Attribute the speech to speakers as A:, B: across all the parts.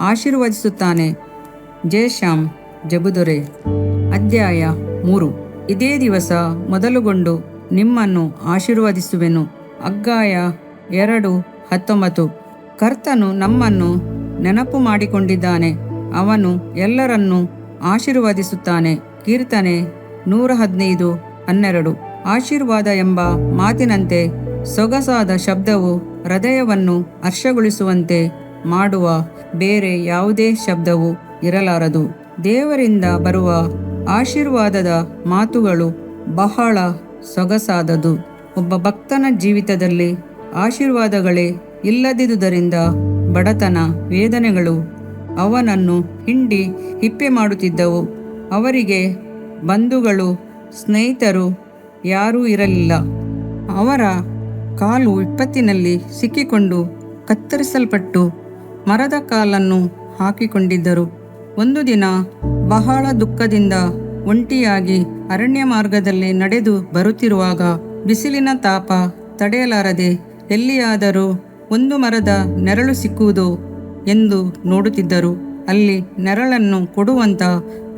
A: ಆಶೀರ್ವದಿಸುತ್ತಾನೆ. ಜಯಶ್ಯಾಮ್ ಜಬುದೊರೆ. ಅಧ್ಯಾಯ 3. ಇದೇ ದಿವಸ ಮೊದಲುಗೊಂಡು ನಿಮ್ಮನ್ನು ಆಶೀರ್ವದಿಸುವೆನು. ಹಗ್ಗಾಯ 2:19. ಕರ್ತನು ನಮ್ಮನ್ನು ನೆನಪು ಮಾಡಿಕೊಂಡಿದ್ದಾನೆ, ಅವನು ಎಲ್ಲರನ್ನೂ ಆಶೀರ್ವದಿಸುತ್ತಾನೆ. ಕೀರ್ತನೆ 115:12. ಆಶೀರ್ವಾದ ಎಂಬ ಮಾತಿನಂತೆ ಸೊಗಸಾದ ಶಬ್ದವು ಹೃದಯವನ್ನು ಹರ್ಷಗೊಳಿಸುವಂತೆ ಮಾಡುವ ಬೇರೆ ಯಾವುದೇ ಶಬ್ದವು ಇರಲಾರದು. ದೇವರಿಂದ ಬರುವ ಆಶೀರ್ವಾದದ ಮಾತುಗಳು ಬಹಳ ಸೊಗಸಾದದು. ಒಬ್ಬ ಭಕ್ತನ ಜೀವಿತದಲ್ಲಿ ಆಶೀರ್ವಾದಗಳೇ ಇಲ್ಲದಿದ್ದುದರಿಂದ ಬಡತನ, ವೇದನೆಗಳು ಅವನನ್ನು ಹಿಂಡಿ ಹಿಪ್ಪೆ ಮಾಡುತ್ತಿದ್ದವು. ಅವರಿಗೆ ಬಂಧುಗಳು, ಸ್ನೇಹಿತರು ಯಾರೂ ಇರಲಿಲ್ಲ. ಅವರ ಕಾಲು ವಿಪತ್ತಿನಲ್ಲಿ ಸಿಕ್ಕಿಕೊಂಡು ಕತ್ತರಿಸಲ್ಪಟ್ಟು ಮರದ ಕಾಲನ್ನು ಹಾಕಿಕೊಂಡಿದ್ದರು. ಒಂದು ದಿನ ಬಹಳ ದುಃಖದಿಂದ ಒಂಟಿಯಾಗಿ ಅರಣ್ಯ ಮಾರ್ಗದಲ್ಲಿ ನಡೆದು ಬರುತ್ತಿರುವಾಗ ಬಿಸಿಲಿನ ತಾಪ ತಡೆಯಲಾರದೆ ಎಲ್ಲಿಯಾದರೂ ಒಂದು ಮರದ ನೆರಳು ಸಿಕ್ಕುವುದೋ ಎಂದು ನೋಡುತ್ತಿದ್ದರು. ಅಲ್ಲಿ ನೆರಳನ್ನು ಕೊಡುವಂಥ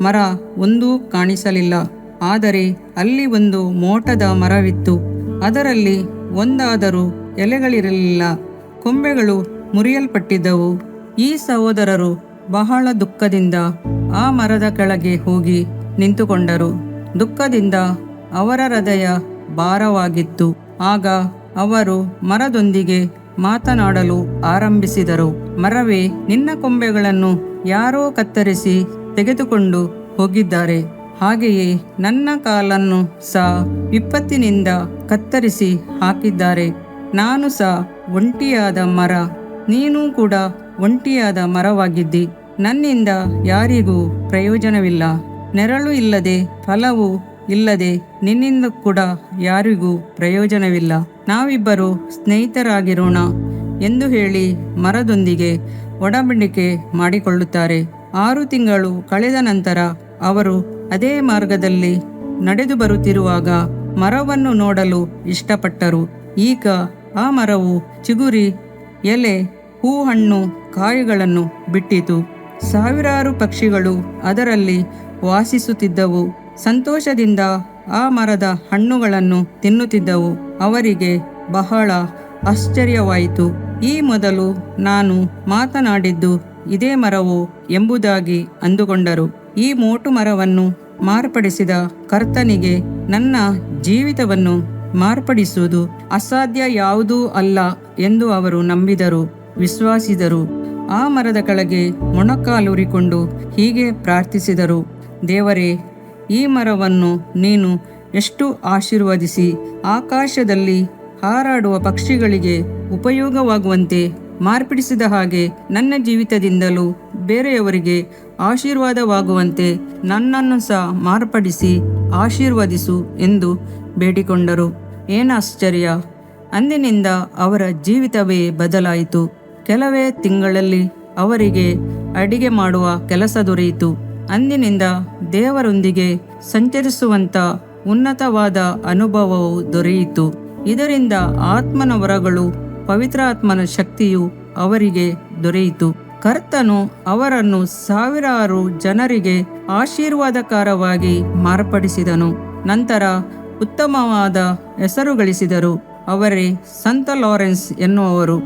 A: ಮರ ಒಂದೂ ಕಾಣಿಸಲಿಲ್ಲ. ಆದರೆ ಅಲ್ಲಿ ಒಂದು ಮೋಟದ ಮರವಿತ್ತು. ಅದರಲ್ಲಿ ಒಂದಾದರೂ ಎಲೆಗಳಿರಲಿಲ್ಲ, ಕೊಂಬೆಗಳು ಮುರಿಯಲ್ಪಟ್ಟಿದ್ದವು. ಈ ಸಹೋದರರು ಬಹಳ ದುಃಖದಿಂದ ಆ ಮರದ ಕೆಳಗೆ ಹೋಗಿ ನಿಂತುಕೊಂಡರು. ದುಃಖದಿಂದ ಅವರ ಹೃದಯ ಭಾರವಾಗಿತ್ತು. ಆಗ ಅವರು ಮರದೊಂದಿಗೆ ಮಾತನಾಡಲು ಆರಂಭಿಸಿದರು. ಮರವೇ, ನಿನ್ನ ಕೊಂಬೆಗಳನ್ನು ಯಾರೋ ಕತ್ತರಿಸಿ ತೆಗೆದುಕೊಂಡು ಹೋಗಿದ್ದಾರೆ. ಹಾಗೆಯೇ ನನ್ನ ಕಾಲನ್ನು ಸಹ ವಿಪತ್ತಿನಿಂದ ಕತ್ತರಿಸಿ ಹಾಕಿದ್ದಾರೆ. ನಾನು ಸಹ ಒಂಟಿಯಾದ ಮರ, ನೀನು ಕೂಡ ಒಂಟಿಯಾದ ಮರವಾಗಿದ್ದಿ. ನನ್ನಿಂದ ಯಾರಿಗೂ ಪ್ರಯೋಜನವಿಲ್ಲ. ನೆರಳು ಇಲ್ಲದೆ, ಫಲವೂ ಇಲ್ಲದೆ ನಿನ್ನಿಂದ ಕೂಡ ಯಾರಿಗೂ ಪ್ರಯೋಜನವಿಲ್ಲ. ನಾವಿಬ್ಬರು ಸ್ನೇಹಿತರಾಗಿರೋಣ ಎಂದು ಹೇಳಿ ಮರದೊಂದಿಗೆ ಒಡಂಬಡಿಕೆ ಮಾಡಿಕೊಳ್ಳುತ್ತಾರೆ. 6 ತಿಂಗಳು ಕಳೆದ ನಂತರ ಅವರು ಅದೇ ಮಾರ್ಗದಲ್ಲಿ ನಡೆದು ಬರುತ್ತಿರುವಾಗ ಮರವನ್ನು ನೋಡಲು ಇಷ್ಟಪಟ್ಟರು. ಈಗ ಆ ಮರವು ಚಿಗುರಿ, ಎಲೆ, ಹೂ, ಹಣ್ಣು, ಕಾಯಿಗಳನ್ನು ಬಿಟ್ಟಿತು. ಸಾವಿರಾರು ಪಕ್ಷಿಗಳು ಅದರಲ್ಲಿ ವಾಸಿಸುತ್ತಿದ್ದವು. ಸಂತೋಷದಿಂದ ಆ ಮರದ ಹಣ್ಣುಗಳನ್ನು ತಿನ್ನುತ್ತಿದ್ದವು. ಅವರಿಗೆ ಬಹಳ ಆಶ್ಚರ್ಯವಾಯಿತು. ಈ ಮೊದಲು ನಾನು ಮಾತನಾಡಿದ್ದು ಇದೇ ಮರವು ಎಂಬುದಾಗಿ ಅಂದುಕೊಂಡರು. ಈ ಮೋಟು ಮರವನ್ನು ಮಾರ್ಪಡಿಸಿದ ಕರ್ತನಿಗೆ ನನ್ನ ಜೀವಿತವನ್ನು ಮಾರ್ಪಡಿಸುವುದು ಅಸಾಧ್ಯ ಯಾವುದೂ ಅಲ್ಲ ಎಂದು ಅವರು ನಂಬಿದರು, ವಿಶ್ವಾಸಿದರು. ಆ ಮರದ ಕೆಳಗೆ ಮೊಣಕಾಲೂರಿಕೊಂಡು ಹೀಗೆ ಪ್ರಾರ್ಥಿಸಿದರು: ದೇವರೇ, ಈ ಮರವನ್ನು ನೀನು ಎಷ್ಟು ಆಶೀರ್ವದಿಸಿ ಆಕಾಶದಲ್ಲಿ ಹಾರಾಡುವ ಪಕ್ಷಿಗಳಿಗೆ ಉಪಯೋಗವಾಗುವಂತೆ ಮಾರ್ಪಡಿಸಿದ ಹಾಗೆ ನನ್ನ ಜೀವಿತದಿಂದಲೂ ಬೇರೆಯವರಿಗೆ ಆಶೀರ್ವಾದವಾಗುವಂತೆ ನನ್ನನ್ನು ಸಹ ಮಾರ್ಪಡಿಸಿ ಆಶೀರ್ವದಿಸು ಎಂದು ಬೇಡಿಕೊಂಡರು. ಏನಾಶ್ಚರ್ಯ! ಅಂದಿನಿಂದ ಅವರ ಜೀವಿತವೇ ಬದಲಾಯಿತು. ಕೆಲವೇ ತಿಂಗಳಲ್ಲಿ ಅವರಿಗೆ ಅಡಿಗೆ ಮಾಡುವ ಕೆಲಸ ದೊರೆಯಿತು. ಅಂದಿನಿಂದ ದೇವರೊಂದಿಗೆ ಸಂಚರಿಸುವಂಥ ಉನ್ನತವಾದ ಅನುಭವವು ದೊರೆಯಿತು. ಇದರಿಂದ ಆತ್ಮನ ವರಗಳು, ಪವಿತ್ರಾತ್ಮನ ಶಕ್ತಿಯು ಅವರಿಗೆ ದೊರೆಯಿತು. ಕರ್ತನು ಅವರನ್ನು ಸಾವಿರಾರು ಜನರಿಗೆ ಆಶೀರ್ವಾದಕರವಾಗಿ ಮಾರ್ಪಡಿಸಿದನು. ನಂತರ ಉತ್ತಮವಾದ ಹೆಸರು ಗಳಿಸಿದರು. ಅವರೇ ಸಂತ ಲಾರೆನ್ಸ್ ಎನ್ನುವರು.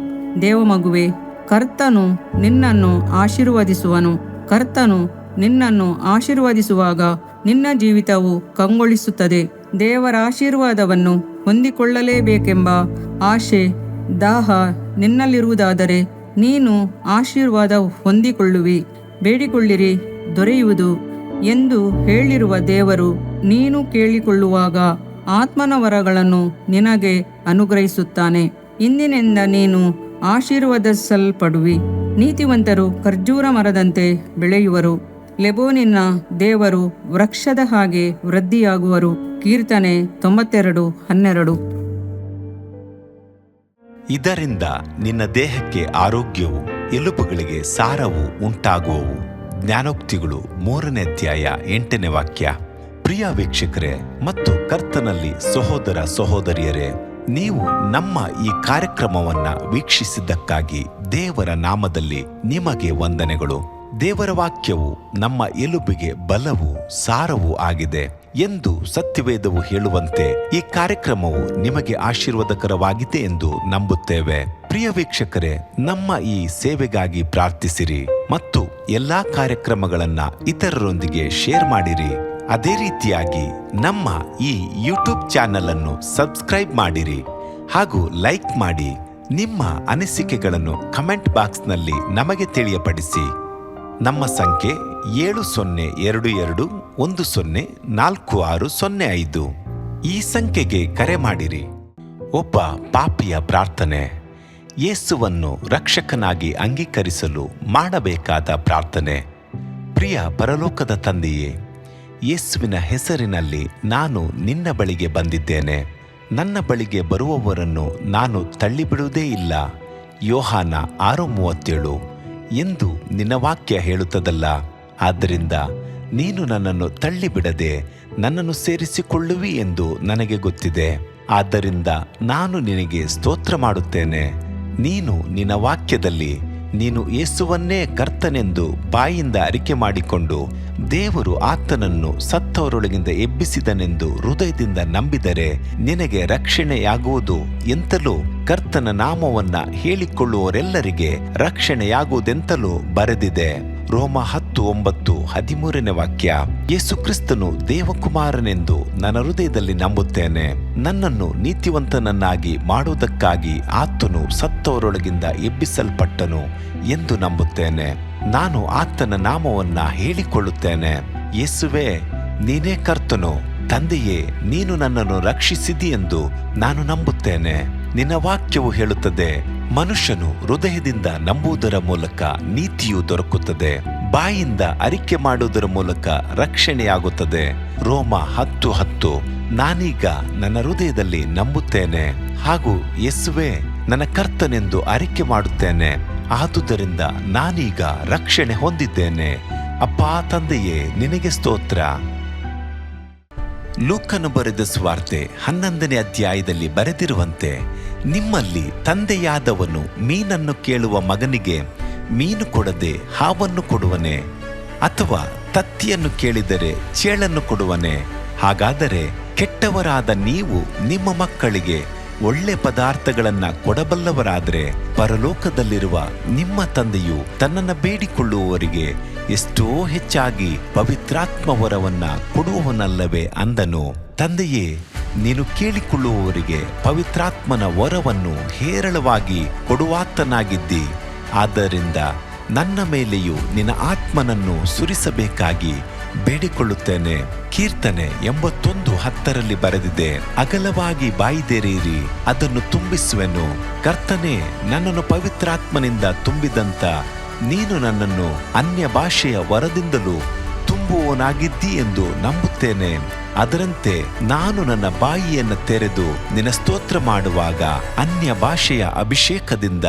A: ದೇವಮಗುವೆ, ಕರ್ತನು ನಿನ್ನನ್ನು ಆಶೀರ್ವದಿಸುವನು. ಕರ್ತನು ನಿನ್ನನ್ನು ಆಶೀರ್ವದಿಸುವಾಗ ನಿನ್ನ ಜೀವಿತವು ಕಂಗೊಳಿಸುತ್ತದೆ. ದೇವರ ಆಶೀರ್ವಾದವನ್ನು ಹೊಂದಿಕೊಳ್ಳಲೇಬೇಕೆಂಬ ಆಶೆ, ದಾಹ ನಿನ್ನಲ್ಲಿರುವುದಾದರೆ ನೀನು ಆಶೀರ್ವಾದ ಹೊಂದಿಕೊಳ್ಳುವಿ. ಬೇಡಿಕೊಳ್ಳಿರಿ, ದೊರೆಯುವುದು ಎಂದು ಹೇಳಿರುವ ದೇವರು ನೀನು ಕೇಳಿಕೊಳ್ಳುವಾಗ ಆತ್ಮನ ವರಗಳನ್ನು ನಿನಗೆ ಅನುಗ್ರಹಿಸುತ್ತಾನೆ. ಇಂದಿನಿಂದ ನೀನು ಆಶೀರ್ವದಿಸಲ್ಪಡುವಿ. ನೀತಿವಂತರು ಖರ್ಜೂರ ಮರದಂತೆ ಬೆಳೆಯುವರು. ಲೆಬೋನಿನ ದೇವರು ವೃಕ್ಷದ ಹಾಗೆ ವೃದ್ಧಿಯಾಗುವರು. ಕೀರ್ತನೆ 92:12.
B: ಇದರಿಂದ ನಿನ್ನ ದೇಹಕ್ಕೆ ಆರೋಗ್ಯವು, ಎಲುಬುಗಳಿಗೆ ಸಾರವು ಉಂಟಾಗುವವು. ಜ್ಞಾನೋಕ್ತಿಗಳು 3ನೇ ಅಧ್ಯಾಯ 8ನೇ ವಾಕ್ಯ. ಪ್ರಿಯ ವೀಕ್ಷಕರೇ ಮತ್ತು ಕರ್ತನಲ್ಲಿ ಸಹೋದರ ಸಹೋದರಿಯರೇ, ನೀವು ನಮ್ಮ ಈ ಕಾರ್ಯಕ್ರಮವನ್ನ ವೀಕ್ಷಿಸಿದ್ದಕ್ಕಾಗಿ ದೇವರ ನಾಮದಲ್ಲಿ ನಿಮಗೆ ವಂದನೆಗಳು. ದೇವರ ವಾಕ್ಯವು ನಮ್ಮ ಎಲುಬಿಗೆ ಬಲವೂ ಸಾರವೂ ಆಗಿದೆ ಎಂದು ಸತ್ಯವೇದವು ಹೇಳುವಂತೆ ಈ ಕಾರ್ಯಕ್ರಮವು ನಿಮಗೆ ಆಶೀರ್ವಾದಕರವಾಗಿದೆ ಎಂದು ನಂಬುತ್ತೇವೆ. ಪ್ರಿಯ ವೀಕ್ಷಕರೇ, ನಮ್ಮ ಈ ಸೇವೆಗಾಗಿ ಪ್ರಾರ್ಥಿಸಿರಿ ಮತ್ತು ಎಲ್ಲಾ ಕಾರ್ಯಕ್ರಮಗಳನ್ನ ಇತರರೊಂದಿಗೆ ಶೇರ್ ಮಾಡಿರಿ. ಅದೇ ರೀತಿಯಾಗಿ ನಮ್ಮ ಈ ಯೂಟ್ಯೂಬ್ ಚಾನೆಲ್ ಅನ್ನು ಸಬ್ಸ್ಕ್ರೈಬ್ ಮಾಡಿರಿ ಹಾಗೂ ಲೈಕ್ ಮಾಡಿ. ನಿಮ್ಮ ಅನಿಸಿಕೆಗಳನ್ನು ಕಮೆಂಟ್ ಬಾಕ್ಸ್ನಲ್ಲಿ ನಮಗೆ ತಿಳಿಯಪಡಿಸಿ. ನಮ್ಮ ಸಂಖ್ಯೆ 7022104605. ಈ ಸಂಖ್ಯೆಗೆ ಕರೆ ಮಾಡಿರಿ. ಒಬ್ಬ ಪಾಪಿಯ ಪ್ರಾರ್ಥನೆ. ಯೇಸುವನ್ನು ರಕ್ಷಕನಾಗಿ ಅಂಗೀಕರಿಸಲು ಮಾಡಬೇಕಾದ ಪ್ರಾರ್ಥನೆ. ಪ್ರಿಯ ಪರಲೋಕದ ತಂದೆಯೇ, ಯೇಸುವಿನ ಹೆಸರಿನಲ್ಲಿ ನಾನು ನಿನ್ನ ಬಳಿಗೆ ಬಂದಿದ್ದೇನೆ. ನನ್ನ ಬಳಿಗೆ ಬರುವವರನ್ನು ನಾನು ತಳ್ಳಿಬಿಡುವುದೇ ಇಲ್ಲ. ಯೋಹಾನ 6:37 ಎಂದು ನಿನ್ನ ವಾಕ್ಯ ಹೇಳುತ್ತದಲ್ಲ. ಆದ್ದರಿಂದ ನೀನು ನನ್ನನ್ನು ತಳ್ಳಿಬಿಡದೆ ನನ್ನನ್ನು ಸೇರಿಸಿಕೊಳ್ಳುವಿ ಎಂದು ನನಗೆ ಗೊತ್ತಿದೆ. ಆದ್ದರಿಂದ ನಾನು ನಿನಗೆ ಸ್ತೋತ್ರ ಮಾಡುತ್ತೇನೆ. ನೀನು ನಿನ್ನ ವಾಕ್ಯದಲ್ಲಿ ನೀನು ಯೇಸುವನ್ನೇ ಕರ್ತನೆಂದು ಬಾಯಿಂದ ಅರಿಕೆ ಮಾಡಿಕೊಂಡು ದೇವರು ಆತನನ್ನು ಸತ್ತವರೊಳಗಿಂದ ಎಬ್ಬಿಸಿದನೆಂದು ಹೃದಯದಿಂದ ನಂಬಿದರೆ ನಿನಗೆ ರಕ್ಷಣೆಯಾಗುವುದು ಎಂತಲೂ ಕರ್ತನ ನಾಮವನ್ನ ಹೇಳಿಕೊಳ್ಳುವವರೆಲ್ಲರಿಗೆ ರಕ್ಷಣೆಯಾಗುವುದೆಂತಲೂ ಬರೆದಿದೆ. ರೋಮ 10:9 ವಾಕ್ಯ. ಯೇಸು ಕ್ರಿಸ್ತನು ದೇವಕುಮಾರನೆಂದು ನನ್ನ ಹೃದಯದಲ್ಲಿ ನಂಬುತ್ತೇನೆ. ನನ್ನನ್ನು ನೀತಿವಂತನನ್ನಾಗಿ ಮಾಡುವುದಕ್ಕಾಗಿ ಆತನು ಸತ್ತವರೊಳಗಿಂದ ಎಬ್ಬಿಸಲ್ಪಟ್ಟನು ಎಂದು ನಂಬುತ್ತೇನೆ. ನಾನು ಆತನ ನಾಮವನ್ನ ಹೇಳಿಕೊಳ್ಳುತ್ತೇನೆ. ಯೇಸುವೇ, ನೀನೇ ಕರ್ತನು. ತಂದೆಯೇ, ನೀನು ನನ್ನನ್ನು ರಕ್ಷಿಸಿದಿ ಎಂದು ನಾನು ನಂಬುತ್ತೇನೆ. ನಿನ್ನ ವಾಕ್ಯವು ಹೇಳುತ್ತದೆ, ಮನುಷ್ಯನು ಹೃದಯದಿಂದ ನಂಬುವುದರ ಮೂಲಕ ನೀತಿಯು ದೊರಕುತ್ತದೆ, ಬಾಯಿಂದ ಅರಿಕೆ ಮಾಡುವುದರ ಮೂಲಕ ರಕ್ಷಣೆಯಾಗುತ್ತದೆ. ರೋಮ 10:10. ನಾನೀಗ ನನ್ನ ಹೃದಯದಲ್ಲಿ ನಂಬುತ್ತೇನೆ ಹಾಗೂ ಯೇಸುವೇ ನನ್ನ ಕರ್ತನೆಂದು ಅರಿಕೆ ಮಾಡುತ್ತೇನೆ. ಆದುದರಿಂದ ನಾನೀಗ ರಕ್ಷಣೆ ಹೊಂದಿದ್ದೇನೆ. ಅಪ್ಪಾ ತಂದೆಯೇ, ನಿನಗೆ ಸ್ತೋತ್ರ. ಲೂಕನು ಬರೆದ ಸುವಾರ್ತೆ 11ನೇ ಅಧ್ಯಾಯದಲ್ಲಿ ಬರೆದಿರುವಂತೆ, ನಿಮ್ಮಲ್ಲಿ ತಂದೆಯಾದವನು ಮೀನನ್ನು ಕೇಳುವ ಮಗನಿಗೆ ಮೀನು ಕೊಡದೆ ಹಾವನ್ನು ಕೊಡುವನೆ? ಅಥವಾ ತತ್ತಿಯನ್ನು ಕೇಳಿದರೆ ಚೇಳನ್ನು ಕೊಡುವನೆ? ಹಾಗಾದರೆ ಕೆಟ್ಟವರಾದ ನೀವು ನಿಮ್ಮ ಮಕ್ಕಳಿಗೆ ಒಳ್ಳೆ ಪದಾರ್ಥಗಳನ್ನ ಕೊಡಬಲ್ಲವರಾದರೆ ಪರಲೋಕದಲ್ಲಿರುವ ನಿಮ್ಮ ತಂದೆಯು ತನ್ನನ್ನು ಬೇಡಿಕೊಳ್ಳುವವರಿಗೆ ಎಷ್ಟೋ ಹೆಚ್ಚಾಗಿ ಪವಿತ್ರಾತ್ಮ ವರವನ್ನ ಕೊಡುವವನಲ್ಲವೇ ಅಂದನು. ತಂದೆಯೇ, ನೀನು ಕೇಳಿಕೊಳ್ಳುವವರಿಗೆ ಪವಿತ್ರಾತ್ಮನ ವರವನ್ನು ಹೇರಳವಾಗಿ ಕೊಡುವಾತನಾಗಿದ್ದಿ. ಆದ್ದರಿಂದ ನನ್ನ ಮೇಲೆಯೂ ನಿನ್ನ ಆತ್ಮನನ್ನು ಸುರಿಸಬೇಕಾಗಿ ಬೇಡಿಕೊಳ್ಳುತ್ತೇನೆ. ಕೀರ್ತನೆ 81:10 ಬರೆದಿದೆ, ಅಗಲವಾಗಿ ಬಾಯಿದೆರೆಯಿರಿ, ಅದನ್ನು ತುಂಬಿಸುವೆನು. ಕರ್ತನೇ, ನನ್ನನ್ನು ಪವಿತ್ರಾತ್ಮನಿಂದ ತುಂಬಿದಂತ ನೀನು ನನ್ನನ್ನು ಅನ್ಯ ಭಾಷೆಯ ವರದಿಂದಲೂ ತುಂಬುವವನಾಗಿದ್ದಿ ಎಂದು ನಂಬುತ್ತೇನೆ. ಅದರಂತೆ ನಾನು ನನ್ನ ಬಾಯಿಯನ್ನು ತೆರೆದು ನಿನ್ನ ಸ್ತೋತ್ರ ಮಾಡುವಾಗ ಅನ್ಯ ಭಾಷೆಯ ಅಭಿಷೇಕದಿಂದ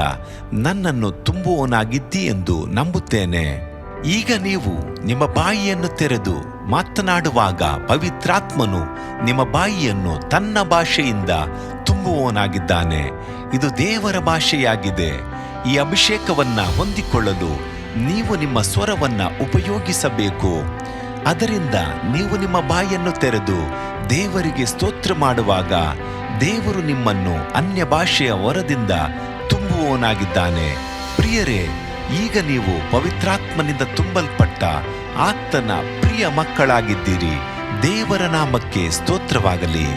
B: ನನ್ನನ್ನು ತುಂಬುವವನಾಗಿದ್ದಿ ಎಂದು ನಂಬುತ್ತೇನೆ. ಈಗ ನೀವು ನಿಮ್ಮ ಬಾಯಿಯನ್ನು ತೆರೆದು ಮಾತನಾಡುವಾಗ ಪವಿತ್ರಾತ್ಮನು ನಿಮ್ಮ ಬಾಯಿಯನ್ನು ತನ್ನ ಭಾಷೆಯಿಂದ ತುಂಬುವವನಾಗಿದ್ದಾನೆ. ಇದು ದೇವರ ಭಾಷೆಯಾಗಿದೆ. ಈ ಅಭಿಷೇಕವನ್ನ ಹೊಂದಿಕೊಳ್ಳಲು ನೀವು ನಿಮ್ಮ ಸ್ವರವನ್ನ ಉಪಯೋಗಿಸಬೇಕು. ಅದರಿಂದ ನೀವು ನಿಮ್ಮ ಬಾಯನ್ನು ತೆರೆದು ದೇವರಿಗೆ ಸ್ತೋತ್ರ ಮಾಡುವಾಗ ದೇವರು ನಿಮ್ಮನ್ನು ಅನ್ಯ ಭಾಷೆಯ ವರದಿಂದ ತುಂಬುವವನಾಗಿದ್ದಾನೆ. ಪ್ರಿಯರೇ, ಈಗ ನೀವು ಪವಿತ್ರಾತ್ಮನಿಂದ ತುಂಬಲ್ಪಟ್ಟ ಆತನ ಪ್ರಿಯ ಮಕ್ಕಳಾಗಿದ್ದೀರಿ. ದೇವರ ನಾಮಕ್ಕೆ ಸ್ತೋತ್ರವಾಗಲಿ.